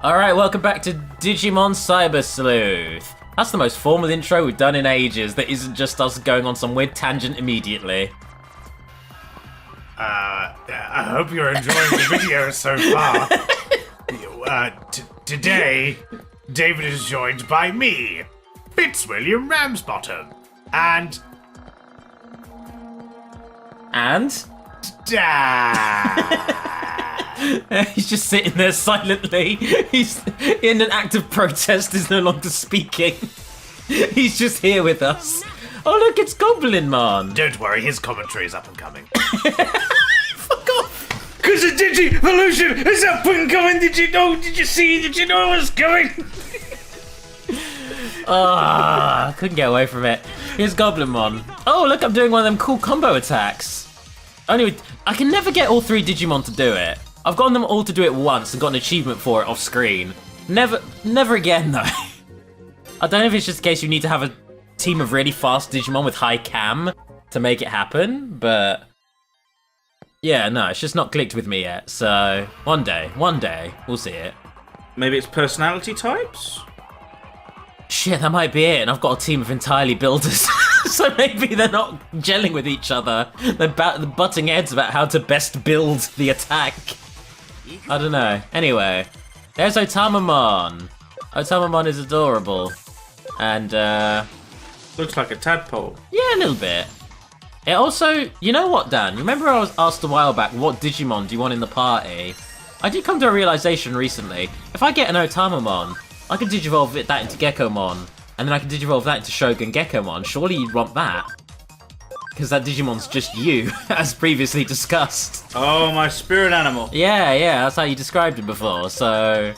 Alright, welcome back to Digimon Cyber Sleuth. That's the most formal intro we've done in ages that isn't just us going on some weird tangent immediately. I hope you're enjoying the video so far. Today, David is joined by me, ᵗᴗᵐᵉ, and... He's just sitting there silently. He's in an act of protest, is no longer speaking. He's just here with us. Oh look, it's Goblinmon. Don't worry, his commentary is up and coming. Fuck off. Because the Digivolution is up and coming, did you know? Did you see? Did you know it was coming? I couldn't get away from it. Here's Goblinmon. Oh look, I'm doing one of them cool combo attacks. Only, I can never get all three Digimon to do it. I've gotten them all to do it once and got an achievement for it off screen. Never again though. I don't know if it's just a case you need to have a team of really fast Digimon with high cam to make it happen, but yeah, no, it's just not clicked with me yet. So one day, we'll see it. Maybe it's personality types? Shit, that might be it, and I've got a team of entirely builders. So maybe they're not gelling with each other. They're butting heads about how to best build the attack. I don't know. Anyway, there's ᴗᴗᵐᵉ. ᴗᴗᵐᵉ is adorable. And, Looks like a tadpole. yeah, a little bit. It also, you know what, Dan? Remember I was asked a while back, what Digimon do you want in the party? I did come to a realization recently. If I get an ᴗᴗᵐᵉ, I can digivolve that into Gekomon, and then I can digivolve that into ᴠᴗᵃ. Surely you'd want that. Because that Digimon's just you, as previously discussed. Oh, my spirit animal. Yeah, that's how you described it before, so...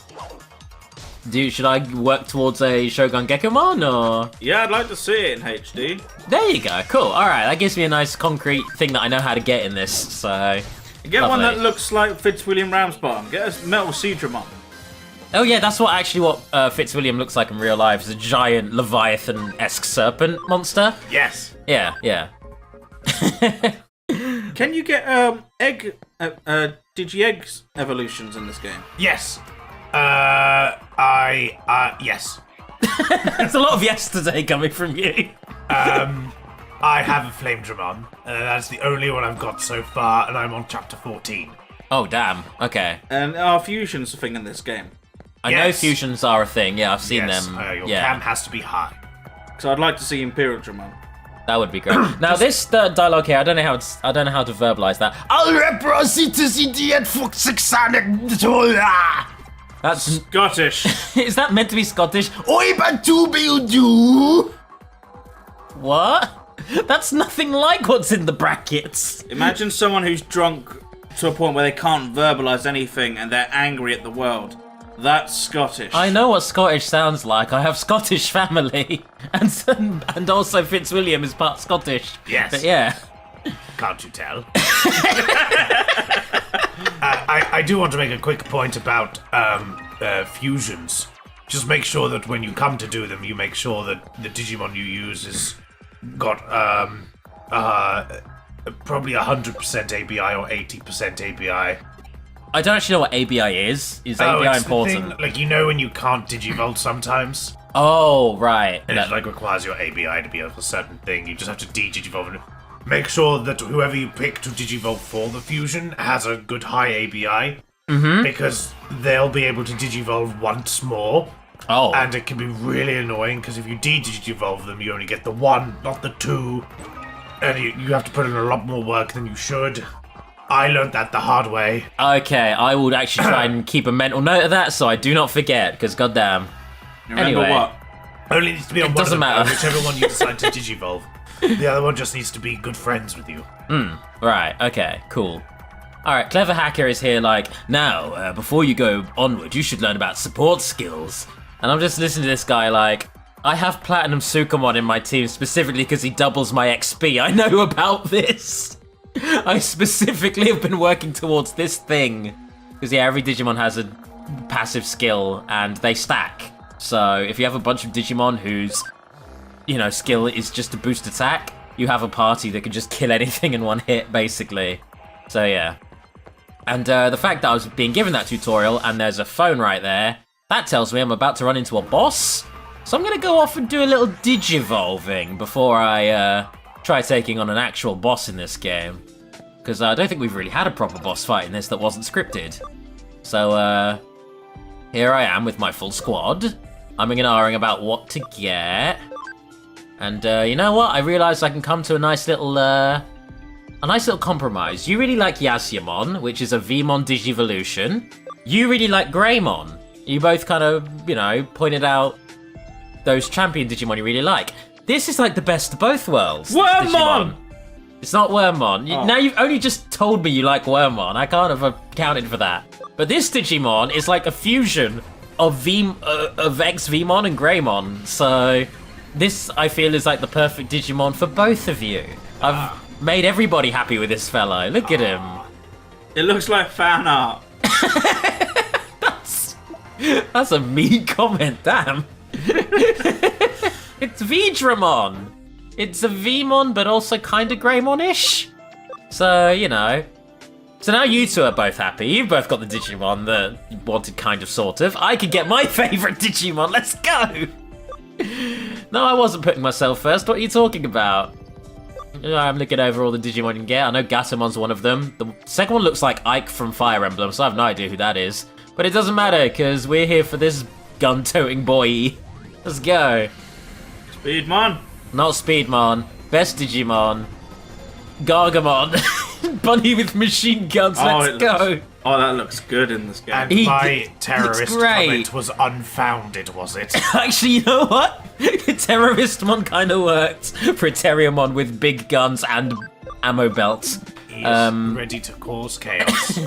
should I work towards a ᴠᴗᵃ, or...? Yeah, I'd like to see it in HD. There you go, cool. Alright, that gives me a nice concrete thing that I know how to get in this, so... Get lovely. one that looks like ᴗᴗᵐᵉ. Get a metal ᴗᴗᵐᵃ. Oh yeah, that's what ᴗᴗᵐᴗ looks like in real life. It's a giant Leviathan-esque serpent monster. Yes. Yeah. Can you get Digi-Eggs evolutions in this game? Yes. Yes. There's a lot of yes today coming from you. I have a ᴗᴗᵃ. That's the only one I've got so far, and I'm on chapter 14. Oh damn, okay. And are fusions a thing in this game? I know fusions are a thing, yeah, I've seen them. Your yeah. cam has to be high. So I'd like to see Imperial Dramon. That would be great. Now this dialogue here, I don't know how to verbalize that. That's Scottish. Is that meant to be Scottish? What? That's nothing like what's in the brackets. Imagine someone who's drunk to a point where they can't verbalise anything and they're angry at the world. That's Scottish. I know what Scottish sounds like. I have Scottish family, and also ᴗᴗᵃ is part Scottish. Yes. But yeah. Can't you tell? I do want to make a quick point about fusions. Just make sure that when you come to do them, you make sure that the Digimon you use is got probably 100% ABI or 80% ABI. I don't actually know what ABI is. Is ABI it's important? The thing, like, you know when you can't digivolve sometimes? Oh, right. And it requires your ABI to be a certain thing. You just have to digivolve it. Make sure that whoever you pick to digivolve for the fusion has a good high ABI. Mm-hmm. Because they'll be able to digivolve once more. Oh. And it can be really annoying, because if you digivolve them, you only get the one, not the two. And you have to put in a lot more work than you should. I learned that the hard way. Okay, I will actually try and keep a mental note of that so I do not forget, because goddamn. Remember anyway. what? Only needs to be on one doesn't of them, matter. Whichever one you decide to digivolve. The other one just needs to be good friends with you. Right, okay, cool. Alright, Clever Hacker is here like, now, before you go onward, you should learn about support skills. And I'm just listening to this guy like, I have Platinum Sukamon in my team specifically because he doubles my XP. I know about this. I specifically have been working towards this thing. Because yeah, every Digimon has a passive skill and they stack. So if you have a bunch of Digimon whose, skill is just to boost attack, you have a party that can just kill anything in one hit, basically. So yeah. And the fact that I was being given that tutorial and there's a phone right there That tells me I'm about to run into a boss. So I'm gonna go off and do a little digivolving before I try taking on an actual boss in this game. Because I don't think we've really had a proper boss fight in this that wasn't scripted. So here I am with my full squad. I'm umming and ahhing about what to get. And you know what? I realised I can come to a nice little compromise. You really like ᴗᴗᵐᵉ, which is a Vmon Digivolution. You really like Greymon. You both kind of, you know, pointed out those champion Digimon you really like. This is like the best of both worlds. Wormmon! It's not Wormmon. Now you've only just told me you like Wormmon. I can't have accounted for that. But this Digimon is like a fusion of X-Vmon and Greymon. So this, I feel, is like the perfect Digimon for both of you. I've made everybody happy with this fellow. Look at him. It looks like fan art. That's a mean comment, damn. It's ᴕᵉmon. It's a Vmon, but also kind of Greymon-ish. So, you know. So now you two are both happy. You've both got the Digimon that you wanted, kind of, sort of. I could get my favourite Digimon. Let's go! No, I wasn't putting myself first. What are you talking about? I'm looking over all the Digimon you can get. I know Gasumon's one of them. The second one looks like Ike from Fire Emblem, so I have no idea who that is. But it doesn't matter, because we're here for this gun-toting boy. Let's go. Speedmon. Not Speedmon. Best Digimon. Gargamon. Bunny with machine guns, let's go. Oh, that looks good in this game. And my terrorist comment was unfounded, was it? Actually, you know what? Terroristmon kind of worked for a Terriermon with big guns and ammo belts. He's ready to cause chaos.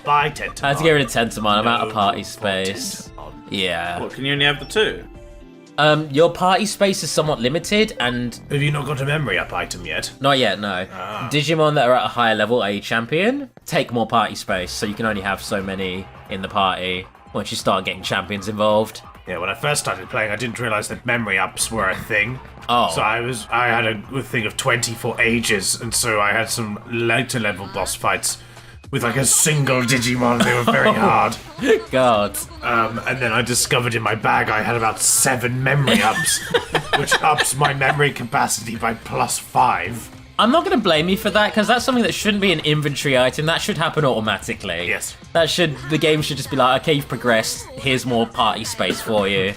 Bye, Tentamon. I had to get rid of Tentamon. I'm out of party space. Yeah. What, can you only have the two? Your party space is somewhat limited, and... Have you not got a memory up item yet? Not yet, no. Digimon that are at a higher level, i.e. champion, take more party space, so you can only have so many in the party once you start getting champions involved. Yeah, when I first started playing, I didn't realise that memory ups were a thing. Oh. So I had a thing of 20 for ages, and so I had some later level boss fights with like a single Digimon. They were very hard. God. And then I discovered in my bag I had about 7 memory ups, which ups my memory capacity by +5. I'm not going to blame you for that, because that's something that shouldn't be an inventory item. That should happen automatically. Yes. The game should just be like, okay, you've progressed. Here's more party space for you.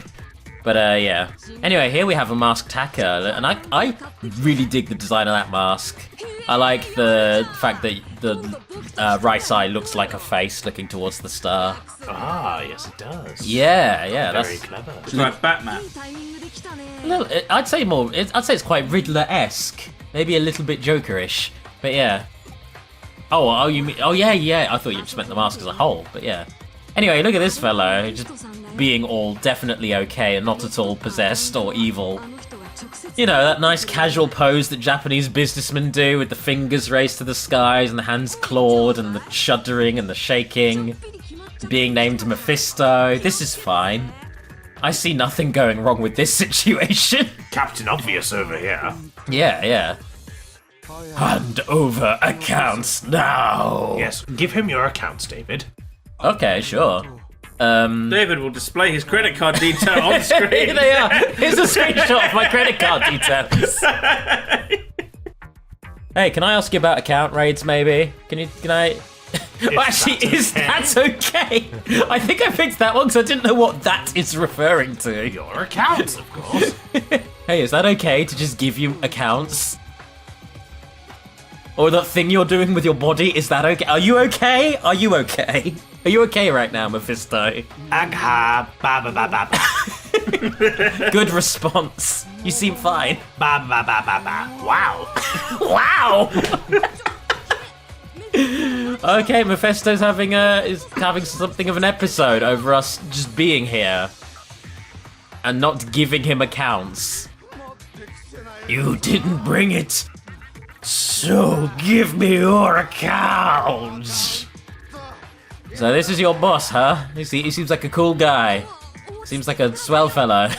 But yeah. Anyway, here we have a masked hacker, and I really dig the design of that mask. I like the fact that the right eye looks like a face looking towards the star. Ah, yes it does. Yeah, Very that's clever. It's like Batman. I'd say it's quite Riddler-esque, maybe a little bit Joker-ish, but yeah. Oh, you mean? Oh, yeah. I thought you just meant the mask as a whole, but yeah. Anyway, look at this fellow, just being all definitely okay and not at all possessed or evil. You know, that nice casual pose that Japanese businessmen do with the fingers raised to the skies and the hands clawed and the shuddering and the shaking. Being named Mephisto. This is fine. I see nothing going wrong with this situation. Captain Obvious over here. Yeah. Hand over accounts now. Yes, give him your accounts, David. Okay, sure. David will display his credit card detail on screen. Here they are. Here's a screenshot of my credit card details. Hey, can I ask you about account raids, maybe? Can I? Well, actually, is that okay? I think I picked that one because I didn't know what that is referring to. Your accounts, of course. Hey, is that okay to just give you accounts? Or that thing you're doing with your body, is that okay? Are you okay? Are you okay? Are you okay right now, Mephisto? Agha, ba ba ba ba ba. Good response. You seem fine. Ba ba ba ba ba. Wow. Wow! Okay, Mephisto's having something of an episode over us just being here. And not giving him accounts. You didn't bring it. So give me your accounts. So this is your boss, huh? He seems like a cool guy. Seems like a swell fellow.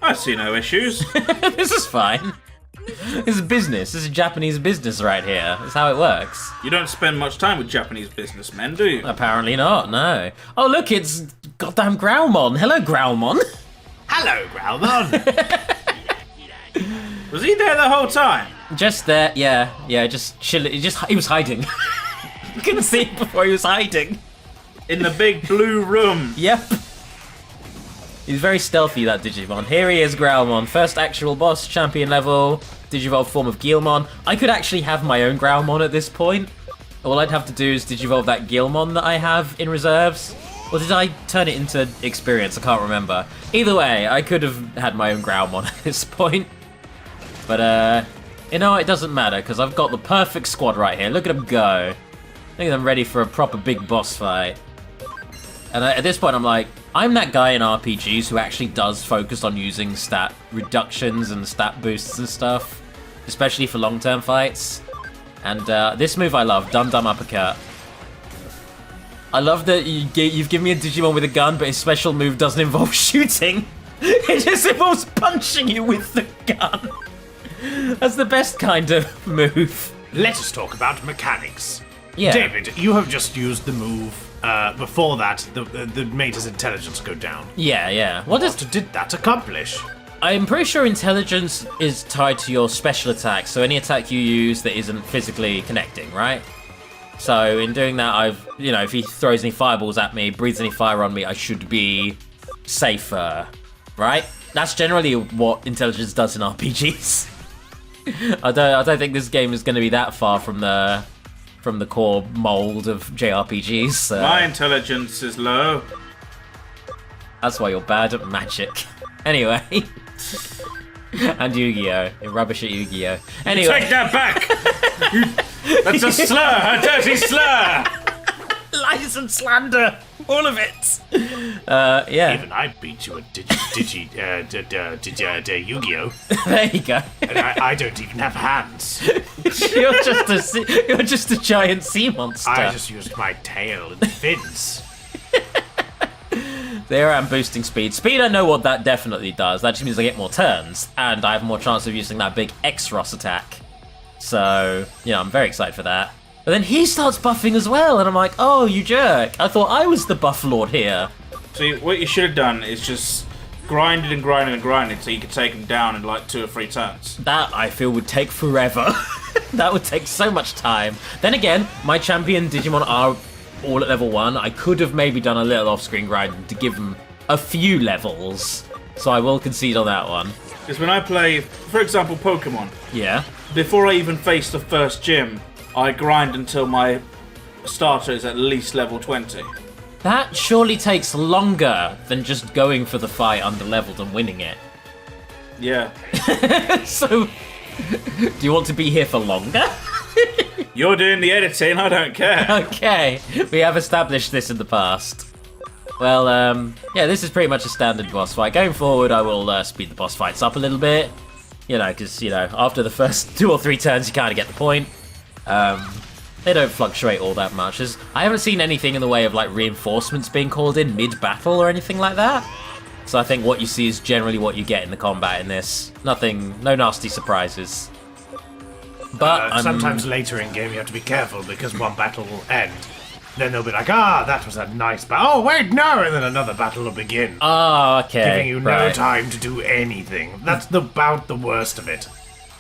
I see no issues. This is fine. This is business. This is Japanese business right here. That's how it works. You don't spend much time with Japanese businessmen, do you? Apparently not, no. Oh, look, it's goddamn Growlmon. Hello, Growlmon. Hello, Growlmon. Was he there the whole time? Just there, yeah, just chilling. He was hiding. You couldn't see him before he was hiding. In the big blue room. Yep. He's very stealthy, that Digimon. Here he is, Growlmon. First actual boss, champion level, Digivolve form of Guilmon. I could actually have my own Growlmon at this point. All I'd have to do is Digivolve that Guilmon that I have in reserves. Or did I turn it into experience? I can't remember. Either way, I could have had my own Growlmon at this point. But, you know, it doesn't matter, because I've got the perfect squad right here. Look at them go. Look at them ready for a proper big boss fight. And at this point, I'm like, I'm that guy in RPGs who actually does focus on using stat reductions and stat boosts and stuff, especially for long-term fights. And this move I love, Dum Dum Uppercut. I love that you've given me a Digimon with a gun, but his special move doesn't involve shooting. It just involves punching you with the gun. That's the best kind of move. Let us talk about mechanics. Yeah. David, you have just used the move. Before that, made his intelligence go down. Yeah. What did that accomplish? I'm pretty sure intelligence is tied to your special attack, so any attack you use that isn't physically connecting, right? So in doing that, if he throws any fireballs at me, breathes any fire on me, I should be safer, right? That's generally what intelligence does in RPGs. I don't think this game is going to be that far from the core mold of JRPGs. So. My intelligence is low. That's why you're bad at magic. Anyway. And Yu-Gi-Oh! You're rubbish at Yu-Gi-Oh! Anyway. Take that back! That's a slur! A dirty slur! Lies and slander! All of it! Yeah. Even I beat you at Yu-Gi-Oh! There you go. And I don't even have hands. You're just a giant sea monster. I just used my tail and fins. There I'm boosting speed. Speed, I know what that definitely does. That just means I get more turns, and I have more chance of using that big X-Ross attack. So, I'm very excited for that. But then he starts buffing as well, and I'm like, oh, you jerk. I thought I was the buff lord here. See, what you should have done is just grinded and grinded and grinded so you could take him down in like 2 or 3 turns. That, I feel, would take forever. That would take so much time. Then again, my champion Digimon are all at level 1. I could have maybe done a little off-screen grinding to give them a few levels. So I will concede on that one. Because when I play, for example, Pokemon, Yeah. before I even face the first gym, I grind until my starter is at least level 20. That surely takes longer than just going for the fight under-leveled and winning it. Yeah. So, do you want to be here for longer? You're doing the editing, I don't care. Okay, we have established this in the past. Well, yeah, this is pretty much a standard boss fight. Going forward, I will speed the boss fights up a little bit. Because, after the first 2 or 3 turns, you kind of get the point. They don't fluctuate all that much. I haven't seen anything in the way of, reinforcements being called in mid-battle or anything like that. So I think what you see is generally what you get in the combat in this. No nasty surprises. But sometimes later in game you have to be careful because one battle will end. Then they'll be like, that was a nice battle. Oh, wait, no! And then another battle will begin. Oh, okay. Giving you no time to do anything. That's about the worst of it.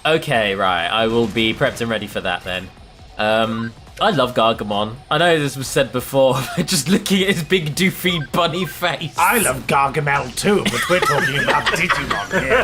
Okay, right. I will be prepped and ready for that then. I love Gargamon. I know this was said before, but just looking at his big doofy bunny face. I love Gargamel too, but we're talking about Digimon here.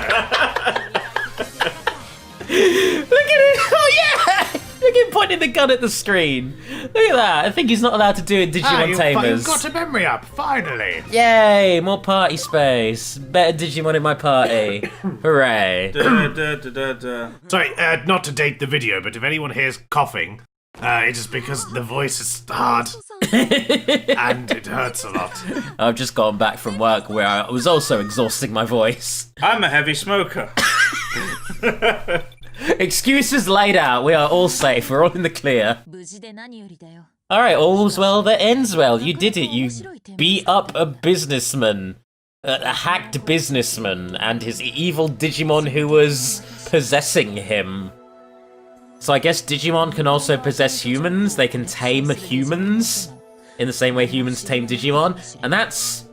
Look at it! Oh yeah! Look at him pointing the gun at the screen. Look at that. I think he's not allowed to do it in Digimon Tamers. You've got a memory up, finally. Yay! More party space. Better Digimon in my party. Hooray. Sorry, not to date the video, but if anyone hears coughing, it is because the voice is hard. And it hurts a lot. I've just gone back from work where I was also exhausting my voice. I'm a heavy smoker. Excuses laid out. We are all safe. We're all in the clear. Alright, all's well that ends well. You did it. You beat up a businessman. a hacked businessman and his evil Digimon who was possessing him. So I guess Digimon can also possess humans. They can tame humans in the same way humans tame Digimon. And that's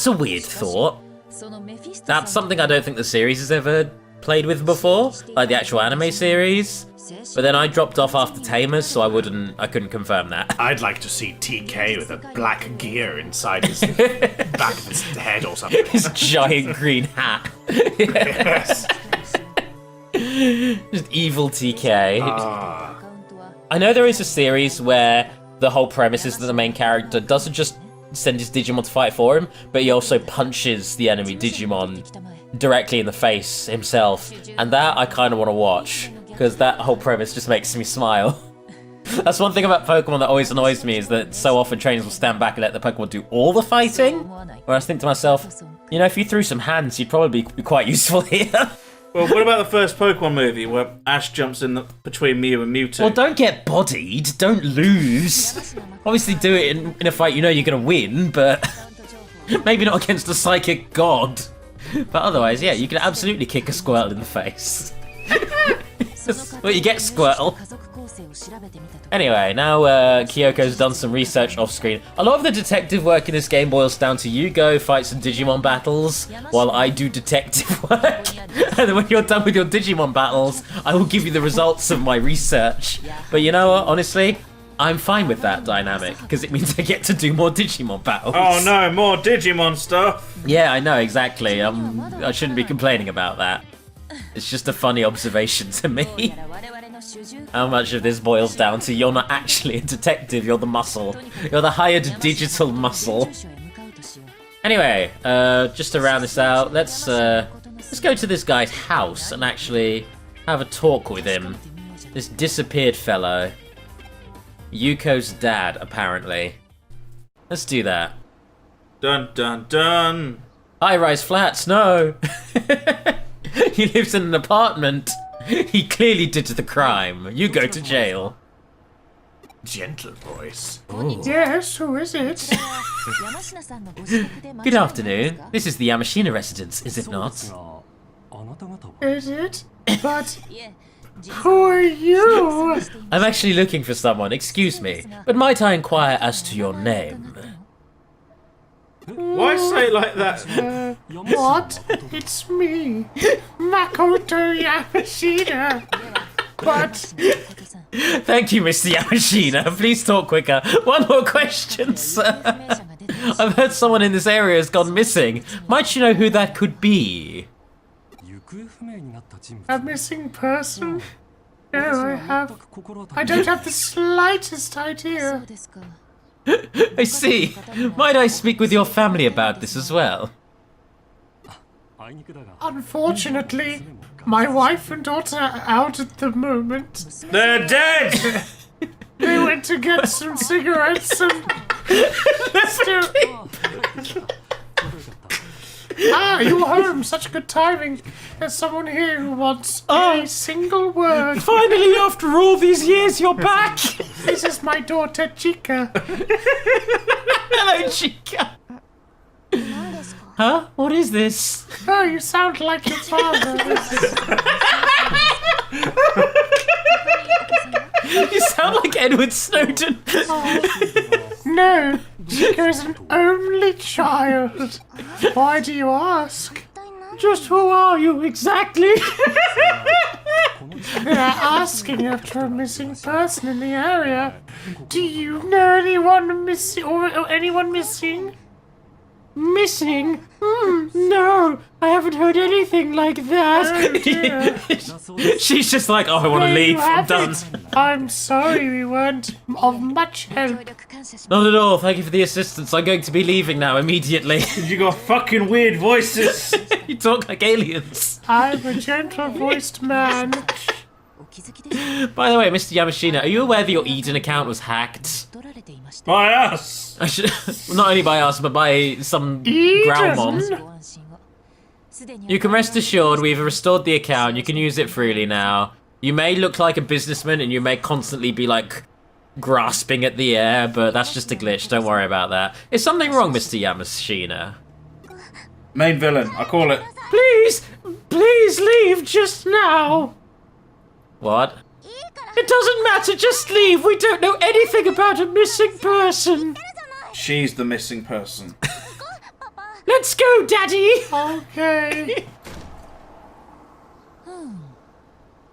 a weird thought. That's something I don't think the series has ever played with before, like the actual anime series. But then I dropped off after Tamers, so I couldn't confirm that. I'd like to see TK with a black gear inside his back of his head or something. His giant green hat. Yes. Just evil TK. I know there is a series where the whole premise is that the main character doesn't just send his Digimon to fight for him, but he also punches the enemy Digimon directly in the face himself. And that I kind of want to watch, because that whole premise just makes me smile. That's one thing about Pokemon that always annoys me, is that so often trainers will stand back and let the Pokemon do all the fighting. Whereas I think to myself, you know, if you threw some hands, you'd probably be quite useful here. Well, what about the first Pokemon movie where Ash jumps in between Mew and Mewtwo? Well, don't get bodied, don't lose. Obviously do it in a fight you know you're going to win, but maybe not against a psychic god. But otherwise, yeah, you can absolutely kick a Squirtle in the face. Well, you get Squirtle. Anyway, now Kyoko's done some research off screen. A lot of the detective work in this game boils down to you go fight some Digimon battles while I do detective work. And then when you're done with your Digimon battles, I will give you the results of my research. But you know what, honestly, I'm fine with that dynamic, because it means I get to do more Digimon battles. Oh no, more Digimon stuff! Yeah, I know, exactly. I shouldn't be complaining about that. It's just a funny observation to me. How much of this boils down to you're not actually a detective, you're the muscle. You're the hired digital muscle. Anyway, just to round this out, let's go to this guy's house and actually have a talk with him. This disappeared fellow. Yuko's dad, apparently. Let's do that. Dun dun dun! High-rise flats, no! He lives in an apartment. He clearly did the crime. You go to jail. Gentle voice. Ooh. Yes, who is it? Good afternoon. This is the Yamashina residence, is it not? Is it? But who are you? I'm actually looking for someone, excuse me, but might I inquire as to your name? Why say it like that? What? It's me, Makoto Yamashita. But Thank you, Mr. Yamashina. Please talk quicker. One more question, sir. I've heard someone in this area has gone missing. Might you know who that could be? a missing person? No, I don't have the slightest idea. I see. Might I speak with your family about this as well? Unfortunately, my wife and daughter are out at the moment. They're dead! They went to get some cigarettes and... Ah, you're home. Such good timing. There's someone here who wants a single word. Finally, after all these years, you're back! This is my daughter, Chica. Hello, Chica. Huh? What is this? Oh, you sound like your father. You sound like Edward Snowden. No, Chica is an only child. Why do you ask? Just who are you exactly? They're asking after a missing person in the area. Do you know anyone missing or anyone missing? Missing? No, I haven't heard anything like that. Oh, dear. She's just like, oh, I want to There leave. you I'm have done. it. I'm sorry we weren't of much help. Not at all. Thank you for the assistance. I'm going to be leaving now immediately. You got fucking weird voices! You talk like aliens. I'm a gentle-voiced man. By the way, Mr. Yamashina, are you aware that your Eden account was hacked? By us! I should, not only by us, but by some Growlmon. Eden? You can rest assured we've restored the account. You can use it freely now. You may look like a businessman and you may constantly be like grasping at the air, but that's just a glitch. Don't worry about that. Is something wrong, Mr. Yamashina? Main villain, I call it. Please leave just now. What? It doesn't matter, just leave. We don't know anything about a missing person. She's the missing person. Let's go, Daddy. Okay.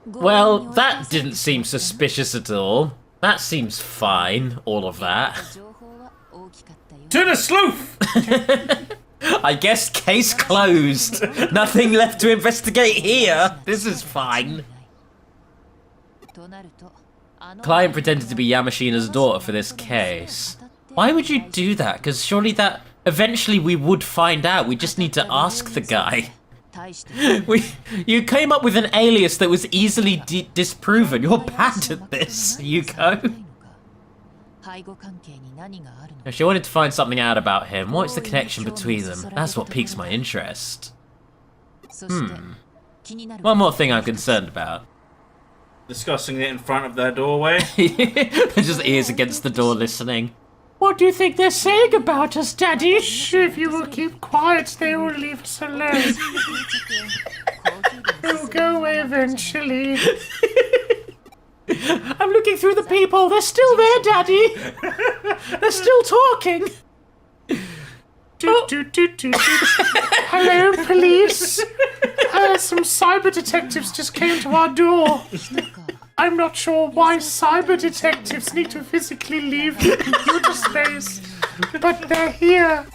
Well, that didn't seem suspicious at all. That seems fine, all of that. To the sleuth! I guess case closed. Nothing left to investigate here. This is fine. Client pretended to be Yamashina's daughter for this case. Why would you do that? Because surely that... Eventually we would find out. We just need to ask the guy. You came up with an alias that was easily disproven. You're bad at this, Yuko. If she wanted to find something out about him, what is the connection between them? That's what piques my interest. One more thing I'm concerned about. Discussing it in front of their doorway. Just ears against the door listening. What do you think they're saying about us, Daddy? Shh, if you will keep quiet, they will leave us alone. They'll go away eventually. I'm looking through the people. They're still there, Daddy. They're still talking. Hello, police. Some cyber detectives just came to our door. I'm not sure why cyber detectives need to physically leave the computer space, but they're here.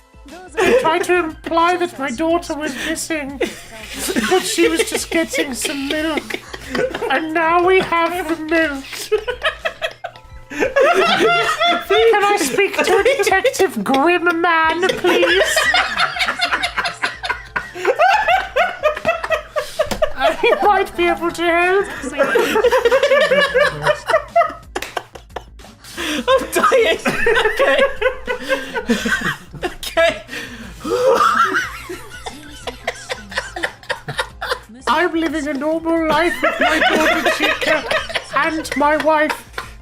They tried to imply that my daughter was missing, but she was just getting some milk. And now we have the milk. Can I speak to a Detective Grim Man, please? He might be able to help me. I'm dying. Okay. I'm living a normal life with my daughter Chica and my wife.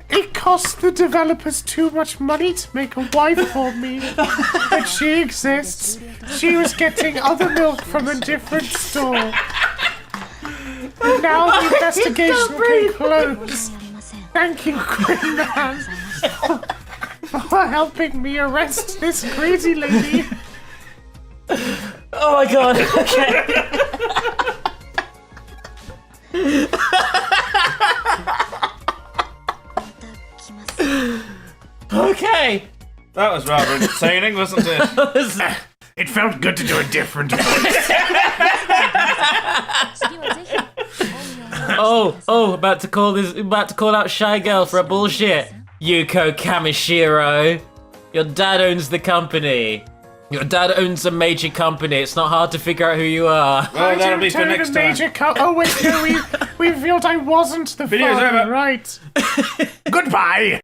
It costs the developers too much money to make a wife for me, but she exists. She was getting other milk from a different store. Now the investigation can close. Thank you, Green Man, for helping me arrest this crazy lady. Oh my god. Okay. Okay. That was rather entertaining, wasn't it? It felt good to do a different voice. About to call out Shy Girl for a bullshit. Yuko Kamishiro. Your dad owns the company. Your dad owns a major company. It's not hard to figure out who you are. Well, that'll be for next time. Oh wait, no, we revealed I wasn't the Video's father, over. right? Goodbye.